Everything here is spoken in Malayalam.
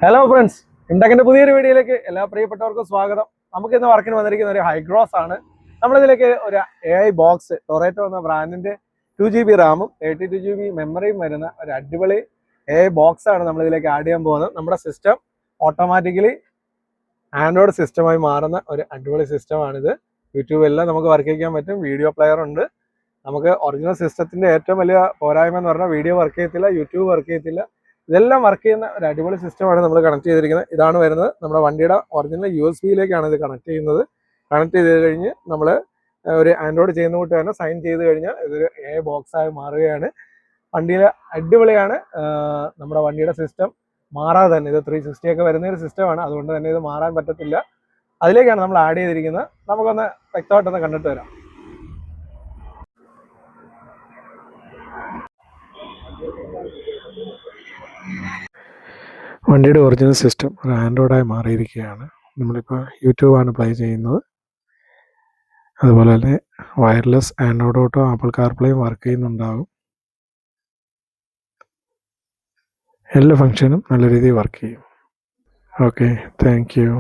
ഹലോ ഫ്രണ്ട്സ്, ഇൻടെക്കിന്റെ പുതിയൊരു വീഡിയോയിലേക്ക് എല്ലാ പ്രിയപ്പെട്ടവർക്കും സ്വാഗതം. നമുക്ക് ഇന്ന് വർക്കിന് വന്നിരിക്കുന്ന ഒരു ഹൈഗ്രോസ് ആണ്. നമ്മളിതിലേക്ക് ഒരു AI ബോക്സ് ടൊറേറ്റോ എന്ന ബ്രാൻഡിന്റെ 2GB റാമും 32GB മെമ്മറിയും വരുന്ന ഒരു അടിപൊളി AI ബോക്സ് ആണ് നമ്മളിതിലേക്ക് ആഡ് ചെയ്യാൻ പോകുന്നത്. നമ്മുടെ സിസ്റ്റം ഓട്ടോമാറ്റിക്കലി ആൻഡ്രോയിഡ് സിസ്റ്റമായി മാറുന്ന ഒരു അടിപൊളി സിസ്റ്റമാണിത്. യൂട്യൂബെല്ലാം നമുക്ക് വർക്ക് ചെയ്യാൻ പറ്റും. വീഡിയോ പ്ലെയർ ഉണ്ട്. നമുക്ക് ഒറിജിനൽ സിസ്റ്റത്തിന്റെ ഏറ്റവും വലിയ പോരായ്മ എന്ന് പറഞ്ഞാൽ വീഡിയോ വർക്ക് ചെയ്യത്തില്ല, യൂട്യൂബ് വർക്ക് ചെയ്യത്തില്ല. ഇതെല്ലാം വർക്ക് ചെയ്യുന്ന ഒരു അടിപൊളി സിസ്റ്റമാണ് നമ്മൾ കണക്ട് ചെയ്തിരിക്കുന്നത്. ഇതാണ് വരുന്നത് നമ്മുടെ വണ്ടിയുടെ ഒറിജിനൽ USB-യിലേക്കാണ് ഇത് കണക്ട് ചെയ്യുന്നത്. കണക്ട് ചെയ്ത് കഴിഞ്ഞ് നമ്മൾ ഒരു ആൻഡ്രോയിഡ് ചെയ്യുന്ന കൂട്ട് തന്നെ സൈൻ ചെയ്ത് കഴിഞ്ഞാൽ ഇതൊരു AI ബോക്സായി മാറുകയാണ്. വണ്ടിയിൽ അടിപൊളിയാണ്. നമ്മുടെ വണ്ടിയുടെ സിസ്റ്റം മാറാതെ തന്നെ ഇത് 360 ഒക്കെ വരുന്ന ഒരു സിസ്റ്റമാണ്. അതുകൊണ്ട് തന്നെ ഇത് മാറാൻ പറ്റത്തില്ല. അതിലേക്കാണ് നമ്മൾ ആഡ് ചെയ്തിരിക്കുന്നത്. നമുക്കൊന്ന് വ്യക്തമായിട്ടൊന്ന് കണ്ടിട്ട് വരാം. വണ്ടിയുടെ ഒറിജിനൽ സിസ്റ്റം ഒരു ആൻഡ്രോയിഡായി മാറിയിരിക്കുകയാണ്. നമ്മളിപ്പോൾ യൂട്യൂബാണ് പ്ലേ ചെയ്യുന്നത്. അതുപോലെ തന്നെ വയർലെസ് ആൻഡ്രോയിഡ് ഓട്ടോ, ആപ്പിൾ കാർപ്ലേയും വർക്ക് ചെയ്യുന്നുണ്ടാകും. എല്ലാ ഫംഗ്ഷനും നല്ല രീതിയിൽ വർക്ക് ചെയ്യും. Okay, thank U.